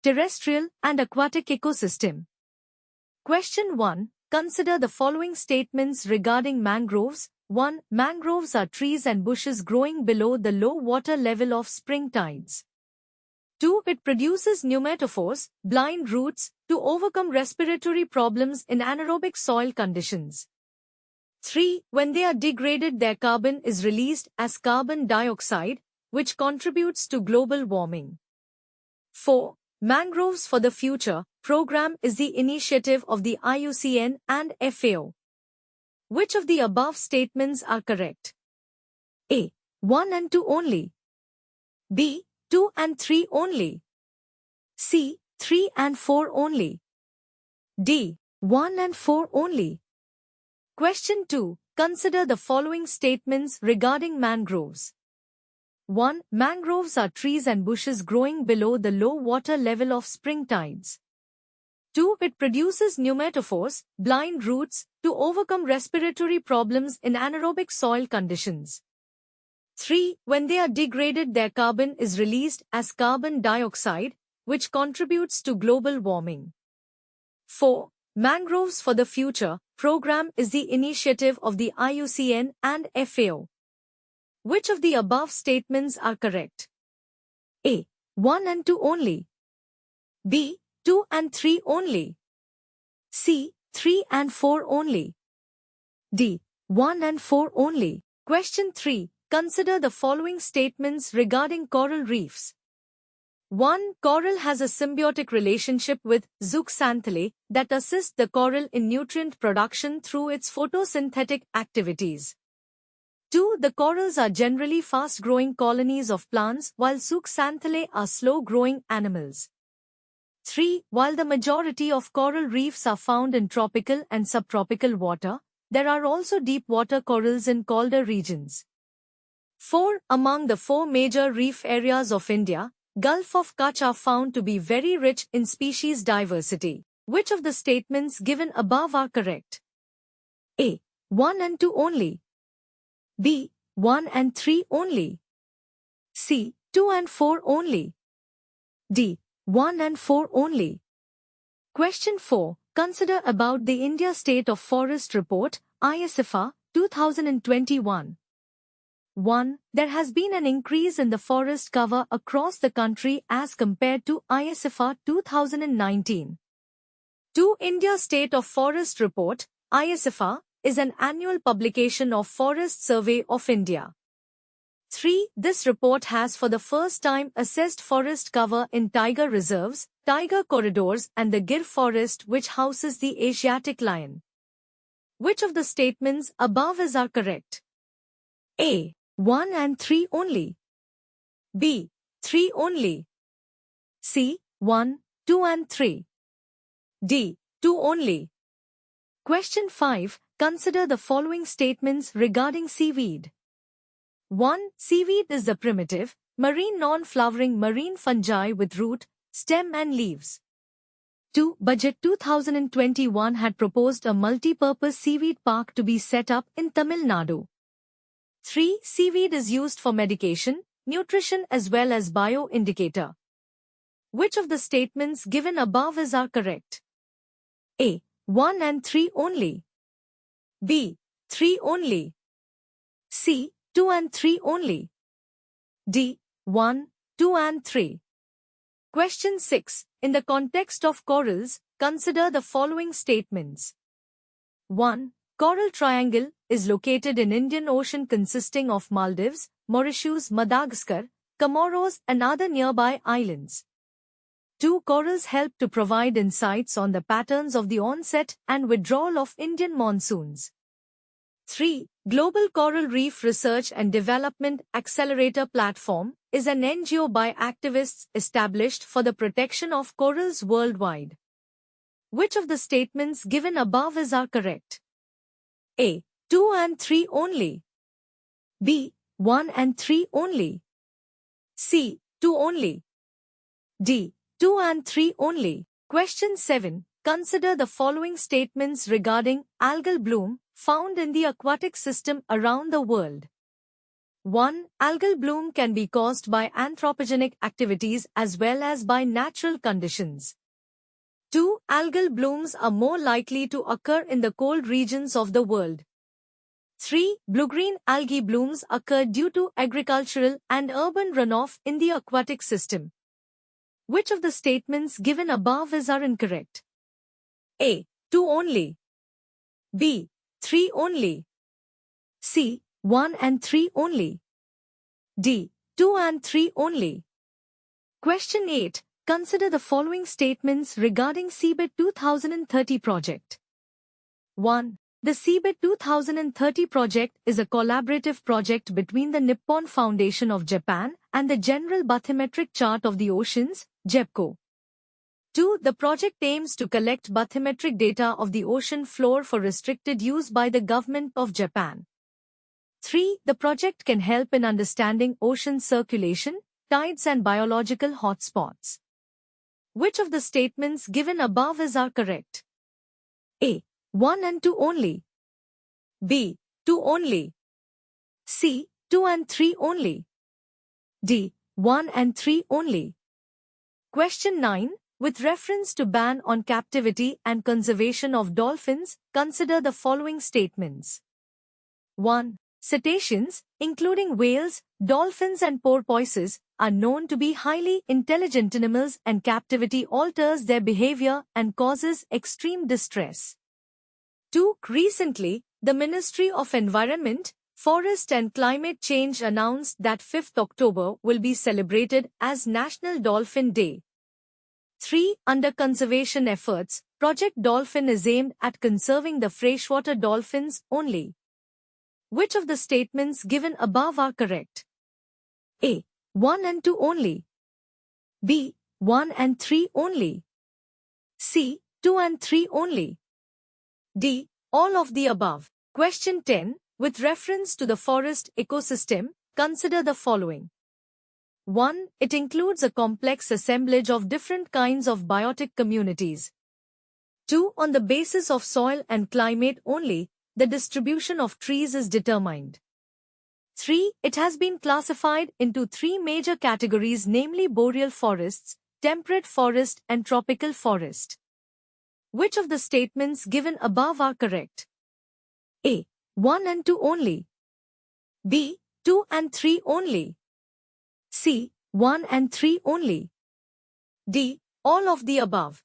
terrestrial and aquatic ecosystem. Question 1. Consider the following statements regarding mangroves. 1. Mangroves are trees and bushes growing below the low water level of spring tides. 2. It produces pneumatophores, blind roots, to overcome respiratory problems in anaerobic soil conditions. 3. When they are degraded, their carbon is released as carbon dioxide, which contributes to global warming. 4. Mangroves for the Future program is the initiative of the IUCN and FAO. Which of the above statements are correct? A. 1 and 2 only. B. 2 and 3 only. C. 3 and 4 only. D. 1 and 4 only. Question 2. Consider the following statements regarding mangroves. 1. Mangroves are trees and bushes growing below the low water level of spring tides. 2. It produces pneumatophores, blind roots, to overcome respiratory problems in anaerobic soil conditions. 3. When they are degraded, their carbon is released as carbon dioxide, which contributes to global warming. 4. Mangroves for the Future program is the initiative of the IUCN and FAO. Which of the above statements are correct? A. 1 and 2 only. B. 2 and 3 only. C. 3 and 4 only. D. 1 and 4 only. Question 3. Consider the following statements regarding coral reefs. 1. Coral has a symbiotic relationship with zooxanthellae that assist the coral in nutrient production through its photosynthetic activities. 2. The corals are generally fast-growing colonies of plants while zooxanthellae are slow-growing animals. 3. While the majority of coral reefs are found in tropical and subtropical water, there are also deep-water corals in colder regions. 4. Among the 4 major reef areas of India, Gulf of Kutch are found to be very rich in species diversity. Which of the statements given above are correct? A. 1 and 2 only. B. 1 and 3 only. C. 2 and 4 only. D. 1 and 4 only. Question 4. Consider about the India State of Forest Report, ISFR, 2021. 1. There has been an increase in the forest cover across the country as compared to ISFR 2019. 2. India State of Forest Report, ISFR, is an annual publication of Forest Survey of India. 3. This report has for the first time assessed forest cover in tiger reserves, tiger corridors and the Gir forest which houses the Asiatic lion. Which of the statements above are correct? A. 1 and 3 only. B. 3 only. C. 1, 2 and 3. D. 2 only. Question 5. Consider the following statements regarding seaweed. 1. Seaweed is the primitive, marine non-flowering marine fungi with root, stem and leaves. 2. Budget 2021 had proposed a multi-purpose seaweed park to be set up in Tamil Nadu. 3. Seaweed is used for medication, nutrition as well as bio-indicator. Which of the statements given above are correct? A. 1 and 3 only. B. 3 only. C. 2 and 3 only. D. 1, 2 and 3. Question 6. In the context of corals, consider the following statements. 1. Coral Triangle is located in Indian Ocean consisting of Maldives, Mauritius, Madagascar, Comoros and other nearby islands. 2. Corals help to provide insights on the patterns of the onset and withdrawal of Indian monsoons. 3. Global Coral Reef Research and Development Accelerator Platform is an NGO by activists established for the protection of corals worldwide. Which of the statements given above are correct? A. 2 and 3 only. B. 1 and 3 only. C. 2 only. D. 2 and 3 only. Question 7. Consider the following statements regarding algal bloom found in the aquatic system around the world. 1. Algal bloom can be caused by anthropogenic activities as well as by natural conditions. 2. Algal blooms are more likely to occur in the cold regions of the world. 3. Blue-green algae blooms occur due to agricultural and urban runoff in the aquatic system. Which of the statements given above are incorrect? A. 2 only. B. 3 only. C. 1 and 3 only. D. 2 and 3 only. Question 8. Consider the following statements regarding Seabed 2030 project. 1. The Seabed 2030 project is a collaborative project between the Nippon Foundation of Japan and the General Bathymetric Chart of the Oceans, (JEPCO). 2. The project aims to collect bathymetric data of the ocean floor for restricted use by the government of Japan. 3. The project can help in understanding ocean circulation, tides and biological hotspots. Which of the statements given above are correct? A. 1 and 2 only. B. 2 only. C. 2 and 3 only. D. 1 and 3 only. Question 9. With reference to ban on captivity and conservation of dolphins, consider the following statements. 1. Cetaceans, including whales, dolphins and porpoises, are known to be highly intelligent animals and captivity alters their behavior and causes extreme distress. 2. Recently, the Ministry of Environment, Forest and Climate Change announced that 5th October will be celebrated as National Dolphin Day. 3. Under conservation efforts, Project Dolphin is aimed at conserving the freshwater dolphins only. Which of the statements given above are correct? A. 1 and 2 only. B. 1 and 3 only. C. 2 and 3 only. D. All of the above. Question 10. With reference to the forest ecosystem, consider the following. 1. It includes a complex assemblage of different kinds of biotic communities. 2. On the basis of soil and climate only, the distribution of trees is determined. 3. It has been classified into 3 major categories, namely boreal forests, temperate forest and tropical forest. Which of the statements given above are correct? A. 1 and 2 only. B. 2 and 3 only. C. 1 and 3 only. D. All of the above.